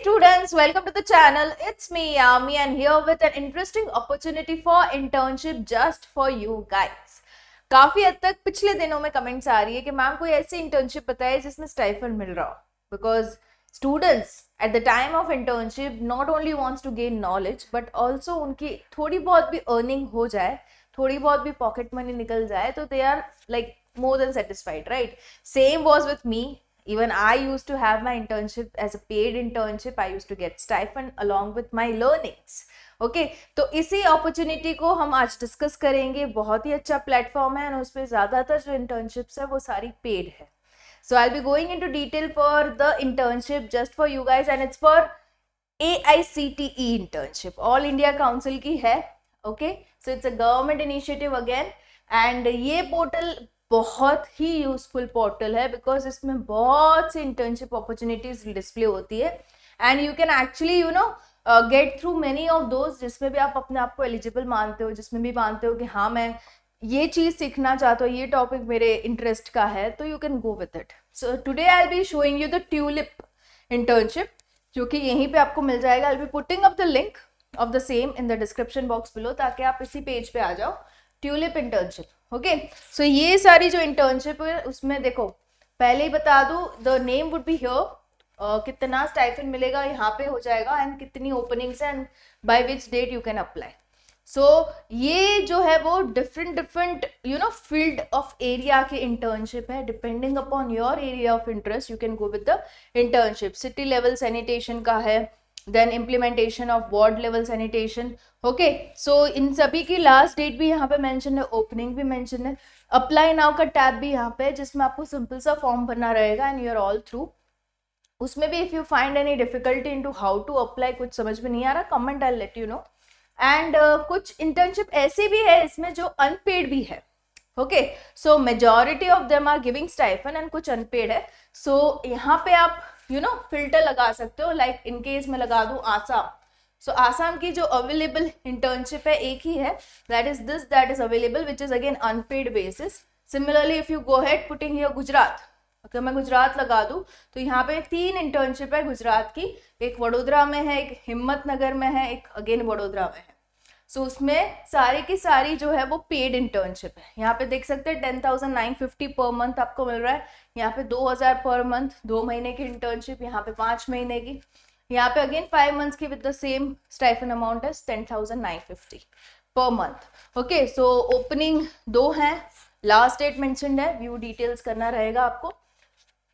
students, welcome to the channel. It's me Yami and here with an interesting opportunity for internship just for you guys. काफी हद तक पिछले दिनों में comments आ रही है कि मैम कोई ऐसी इंटर्नशिप बताए जिसमें स्टाइफंड मिल रहा हो, because students at the time of internship not only wants to gain knowledge but also उनकी थोड़ी बहुत भी अर्निंग हो जाए, थोड़ी बहुत भी पॉकेट मनी निकल जाए तो they are like more than satisfied, right? Same was with me. Even I used to have my internship as a paid internship. I used to get stipend along with my learnings. Okay, तो इसी opportunity को हम आज discuss करेंगे. बहुत ही अच्छा platform है और उस पर ज़्यादातर जो internships है वो सारी paid है. So I'll be going into detail for the internship just for you guys and it's for AICTE internship. All India Council की है. Okay, so it's a government initiative again. And ये portal बहुत ही useful portal है because इसमें बहुत सी internship opportunities display होती है and you can actually you know get through many of those जिसमें भी आप अपने आप को एलिजिबल मानते हो, जिसमें भी मानते हो कि हाँ मैं ये चीज़ सीखना चाहता हूँ, ये टॉपिक मेरे इंटरेस्ट का है, तो you can go with it. So today I will be showing you the tulip internship जो कि यहीं पे आपको मिल जाएगा. I will be putting up the link of the same in the description box below ताकि आप इसी पेज पे आ जाओ. Tulip internship. ओके, सो ये सारी जो इंटर्नशिप है उसमें देखो पहले ही बता दूं the name would be here, कितना स्टाइपेंड मिलेगा यहाँ पे हो जाएगा एंड कितनी ओपनिंग्स है and by which date you can apply. So ये जो है वो different you know field of area की इंटर्नशिप है. Depending upon your area of interest you can go with the internship. City level sanitation का है, then implementation of ward level sanitation. Okay, so इन सभी की लास्ट डेट भी यहाँ पे मेंशन है, ओपनिंग भी मेंशन है. अप्लाई नाउ का टैब भी यहाँ पे है जिसमें आपको सिंपल सा फॉर्म भरना रहेगा and you are all through. उसमें भी if you find any difficulty into how to apply, कुछ समझ में नहीं आ रहा, comment I let you know. And कुछ इंटर्नशिप ऐसी भी है इसमें जो अनपेड भी है. Okay, so majority of them are giving stipend and कुछ अनपेड है. सो यहाँ पे आप यू नो फिल्टर लगा सकते हो. लाइक इन केस मैं लगा दूं आसाम. सो आसाम की जो अवेलेबल इंटर्नशिप है एक ही है, that is this, that is available which is again unpaid basis. Similarly if you go head putting here Gujarat, अगर मैं गुजरात लगा दूं तो यहाँ पे 3 इंटर्नशिप है गुजरात की. एक वडोदरा में है, एक हिम्मतनगर में है, एक अगेन वडोदरा में है. सो उसमें सारी की सारी जो है वो पेड इंटर्नशिप है. यहाँ पे देख सकते हैं 10,950 पर मंथ आपको मिल रहा है. यहाँ पे 2,000 पर मंथ 2 महीने की इंटर्नशिप, यहाँ पे 5 महीने की. यहाँ पे अगेन 5 मंथ्स की with the same stipend amount है 10,950 per month. Okay, so opening 2 है, लास्ट डेट मेंशन्ड है, व्यू डिटेल्स करना रहेगा आपको.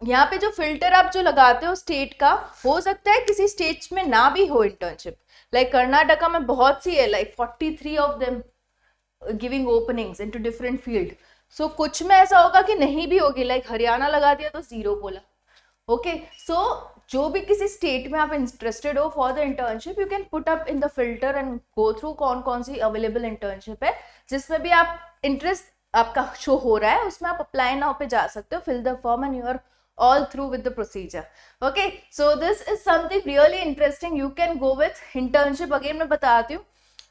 यहाँ पे जो फिल्टर आप जो लगाते हो स्टेट का, हो सकता है किसी स्टेट में ना भी हो इंटर्नशिप. लाइक कर्नाटका में बहुत सी है, like 43 of them giving openings into different field. So कुछ में ऐसा होगा कि नहीं भी होगी, लाइक हरियाणा लगा दिया तो 0 बोला. ओके, सो जो भी किसी स्टेट में आप इंटरेस्टेड हो for the internship you can put up in the filter and go through कौन कौन सी अवेलेबल इंटर्नशिप है जिसमें भी आप इंटरेस्ट आपका शो हो रहा है, उसमें आप अप्लाई नाउ पे जा सकते हो. Fill the form and you are all through with the procedure. Okay, so this is something really interesting you can go with. Internship again मैं बताती हूँ,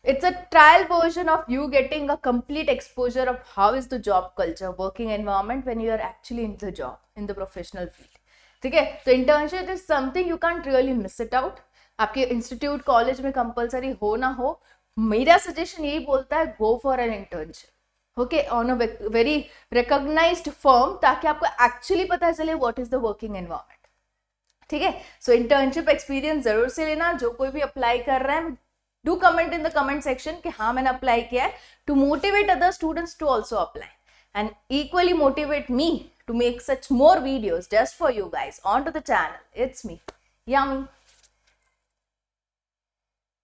it's a trial version of you getting a complete exposure of how is the job culture, working environment when you are actually in the job, in the professional field. ठीक है, तो internship is something you can't really miss it out. आपके institute college में compulsory हो ना हो, मेरा suggestion यही बोलता है go for an internship. Okay, on a very recognised firm, ताकि आपको एक्चुअली पता चले what is the working environment. ठीक है, सो इंटर्नशिप एक्सपीरियंस जरूर से लेना. जो कोई भी अप्लाई कर रहा है do comment in the comment section कि हाँ मैंने अप्लाई किया है, to motivate other students to also apply and equally motivate me to make such more videos just for you guys on to the channel. It's me yam.